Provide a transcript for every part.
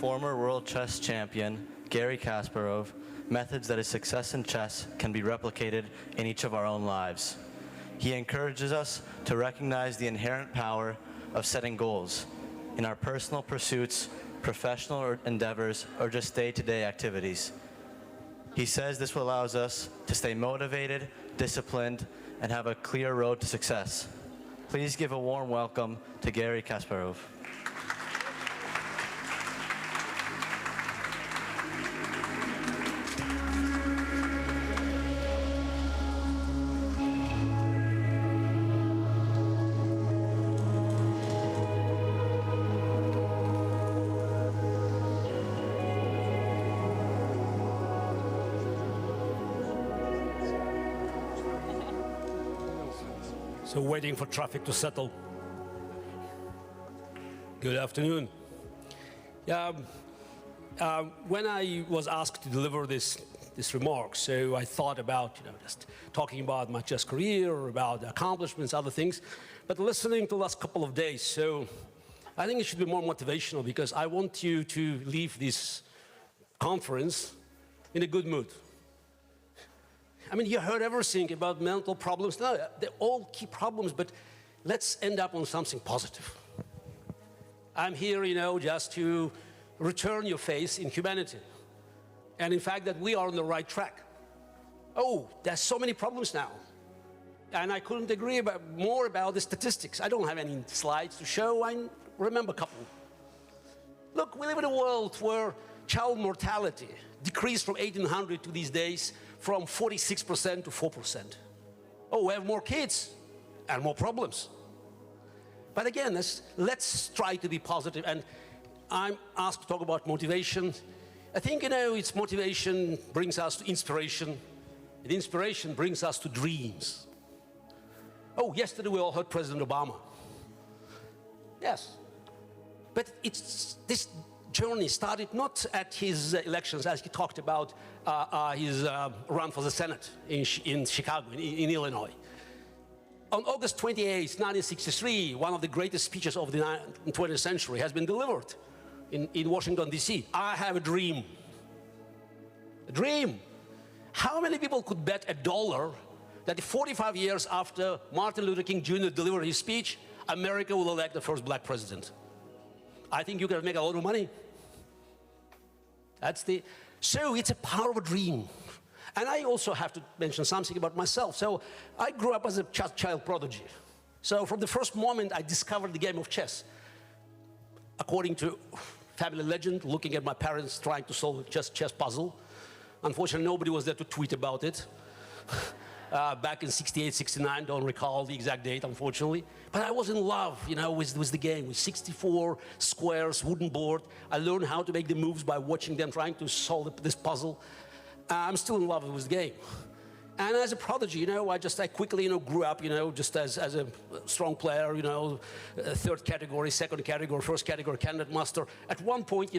former world chess champion, Garry Kasparov, methods that his success in chess can be replicated in each of our own lives. He encourages us to recognize the inherent power of setting goals in our personal pursuits, professional endeavors, or just day-to-day activities. He says this allows us to stay motivated, disciplined, and have a clear road to success. Please give a warm welcome to Garry Kasparov. So waiting for traffic to settle. Good afternoon. When I was asked to deliver this remark, so I thought about just talking about my chess career, about accomplishments, other things. But listening to the last couple of days, so I think it should be more motivational because I want you to leave this conference in a good mood. I mean, you heard everything about mental problems. No, they're all key problems, but let's end up on something positive. I'm here, just to return your faith in humanity. And in fact, that we are on the right track. Oh, there's so many problems now. And I couldn't agree more about the statistics. I don't have any slides to show. I remember a couple. Look, we live in a world where child mortality decreased from 1800 to these days from 46% to 4%. Oh, we have more kids and more problems. But again, let's try to be positive. And I'm asked to talk about motivation. I think, it's motivation brings us to inspiration. And inspiration brings us to dreams. Oh, yesterday we all heard President Obama. Yes. But this journey started not at his elections, as he talked about his run for the Senate in Chicago, in Illinois. On August 28, 1963, one of the greatest speeches of the 20th century has been delivered in Washington, D.C. I have a dream. A dream. How many people could bet $1 that 45 years after Martin Luther King Jr. delivered his speech, America will elect the first black president? I think you can make a lot of money. So it's a power of a dream. And I also have to mention something about myself. So I grew up as a child prodigy. So from the first moment I discovered the game of chess, according to family legend, looking at my parents trying to solve a chess puzzle. Unfortunately, nobody was there to tweet about it. Back in 68, 69, don't recall the exact date, unfortunately. But I was in love, with the game, with 64 squares, wooden board. I learned how to make the moves by watching them trying to solve this puzzle. I'm still in love with the game. And as a prodigy, I quickly, grew up, just as a strong player, third category, second category, first category, candidate master. At one point,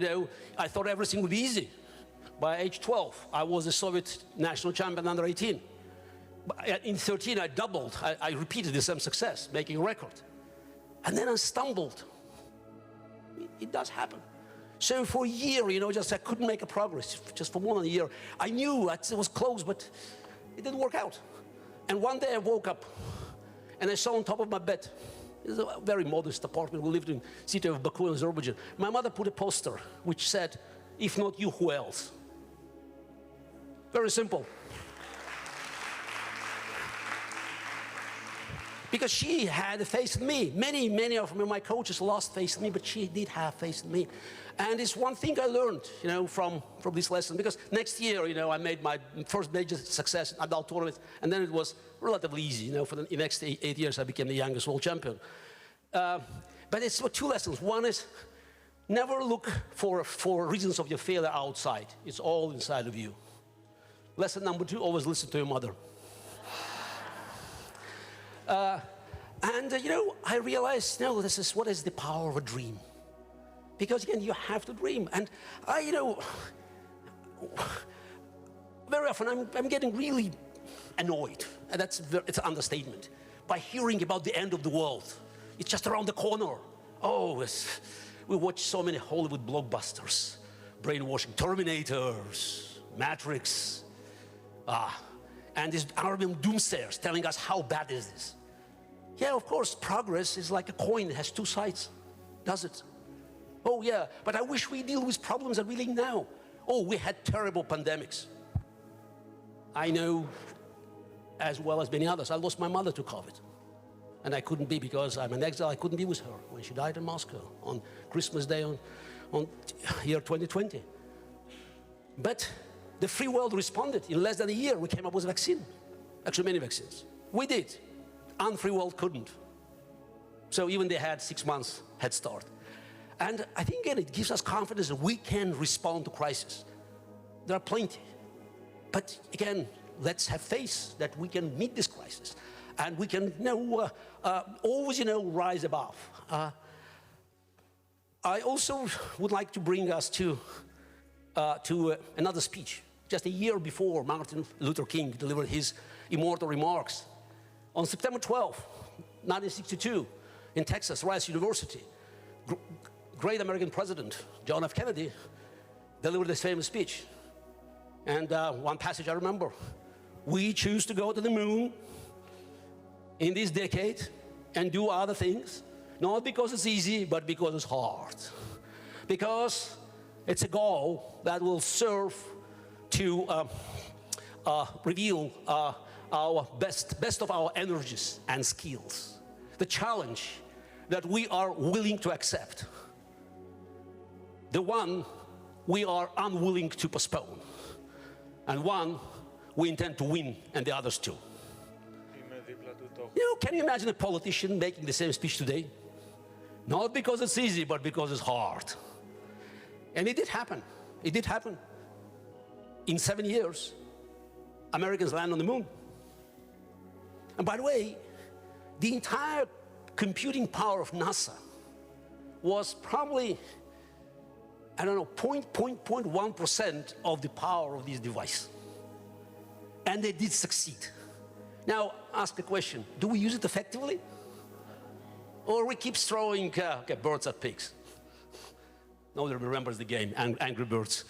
I thought everything would be easy. By age 12, I was a Soviet national champion under 18. In 13, I doubled. I repeated the same success, making a record. And then I stumbled. It does happen. So for a year, I couldn't make a progress, just for more than a year. I knew it was close, but it didn't work out. And one day I woke up, and I saw on top of my bed, it was a very modest apartment. We lived in the city of Baku in Azerbaijan. My mother put a poster which said, "If not you, who else?" Very simple. Because she had faith in me. Many of my coaches lost faith in me, but she did have faith in me. And it's one thing I learned, from this lesson. Because next year, I made my first major success in adult tournament, and then it was relatively easy. For the next 8 years, I became the youngest world champion. But it's two lessons. One is never look for reasons of your failure outside. It's all inside of you. Lesson number 2: always listen to your mother. I realized, this is what is the power of a dream. Because again, you have to dream. And very often I'm getting really annoyed, and it's an understatement, by hearing about the end of the world. It's just around the corner. Oh, we watch so many Hollywood blockbusters, brainwashing, Terminators, Matrix, and these Arabian doomsayers telling us how bad is this. Yeah, of course, progress is like a coin, it has two sides, does it? Oh yeah, but I wish we deal with problems that we live now. Oh, we had terrible pandemics. I know as well as many others. I lost my mother to COVID. And I couldn't be, because I'm an exile, I couldn't be with her when she died in Moscow on Christmas Day on year 2020. But the free world responded. In less than a year, we came up with a vaccine. Actually, many vaccines. We did. Unfree world couldn't. So even they had 6 months head start. And I think, again, it gives us confidence that we can respond to crisis. There are plenty. But again, let's have faith that we can meet this crisis. And we can always rise above. I also would like to bring us to another speech. Just a year before Martin Luther King delivered his immortal remarks. On September 12, 1962, in Texas, Rice University, great American president, John F. Kennedy, delivered this famous speech. And one passage I remember, we choose to go to the moon in this decade and do other things, not because it's easy, but because it's hard. Because it's a goal that will serve to reveal our best of our energies and skills. The challenge that we are willing to accept. The one we are unwilling to postpone. And one we intend to win, and the others too. Can you imagine a politician making the same speech today? Not because it's easy, but because it's hard. And it did happen. It did happen. In 7 years, Americans land on the moon. And by the way, the entire computing power of NASA was probably, I don't know, 0.1% of the power of this device. And they did succeed. Now, ask the question, do we use it effectively? Or we keep throwing birds at pigs? Nobody remembers the game, Angry Birds.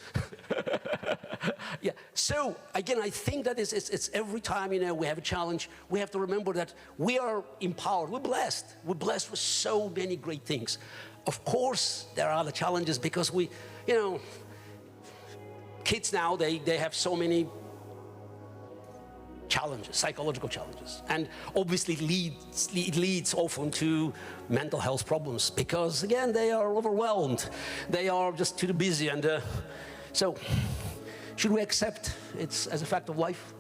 Yeah, so again, I think that it's every time we have a challenge, we have to remember that we are empowered, we're blessed. We're blessed with so many great things. Of course, there are other challenges because kids now, they have so many challenges, psychological challenges. And obviously it leads often to mental health problems because, again, they are overwhelmed. They are just too busy. And so should we accept it as a fact of life?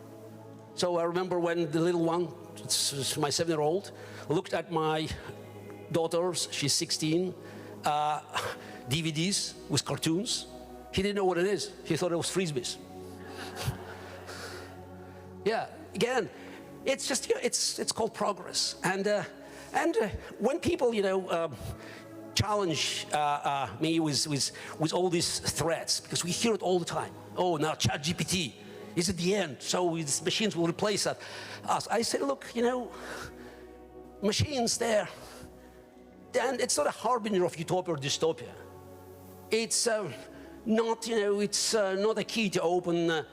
So I remember when the little one, it's my 7-year-old, looked at my daughter's, she's 16, DVDs with cartoons. He didn't know what it is. He thought it was Frisbees. Yeah, again, it's just, it's called progress. And when people, challenge me with all these threats, because we hear it all the time. Oh, now ChatGPT is at the end, so these machines will replace us. I say, look, machines there, and it's not a harbinger of utopia or dystopia. It's not, it's not a key to open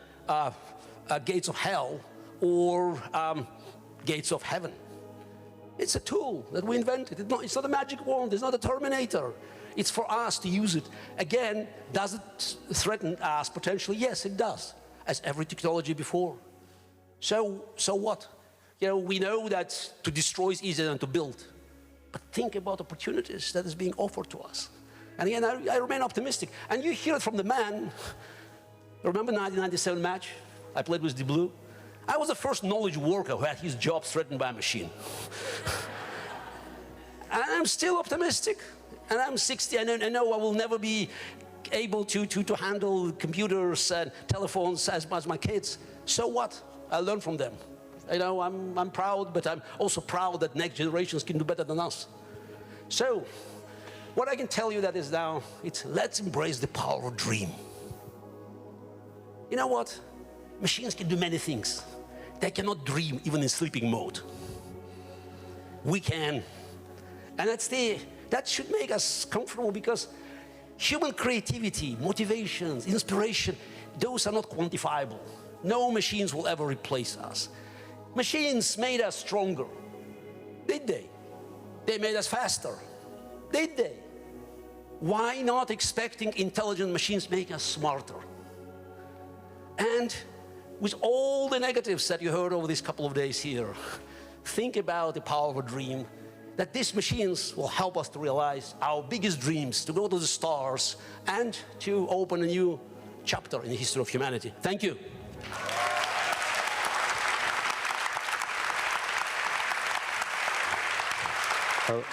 gates of hell or gates of heaven. It's a tool that we invented. It's not a magic wand. It's not a Terminator. It's for us to use it. Again, does it threaten us potentially? Yes, it does, as every technology before. So what? We know that to destroy is easier than to build. But think about opportunities that is being offered to us. And again, I remain optimistic. And you hear it from the man. Remember the 1997 match? I played with the Blue. I was the first knowledge worker who had his job threatened by a machine. And I'm still optimistic. And I'm 60, and I know I will never be able to handle computers and telephones as much as my kids. So what? I learn from them. I'm proud, but I'm also proud that next generations can do better than us. So, what I can tell you that is now, it's let's embrace the power of dream. You know what? Machines can do many things. They cannot dream even in sleeping mode. We can. And that's the That should make us comfortable, because human creativity, motivations, inspiration, those are not quantifiable. No machines will ever replace us. Machines made us stronger. Did they? They made us faster. Did they? Why not expecting intelligent machines make us smarter? And with all the negatives that you heard over these couple of days here, think about the power of a dream, that these machines will help us to realize our biggest dreams, to go to the stars, and to open a new chapter in the history of humanity. Thank you. Well,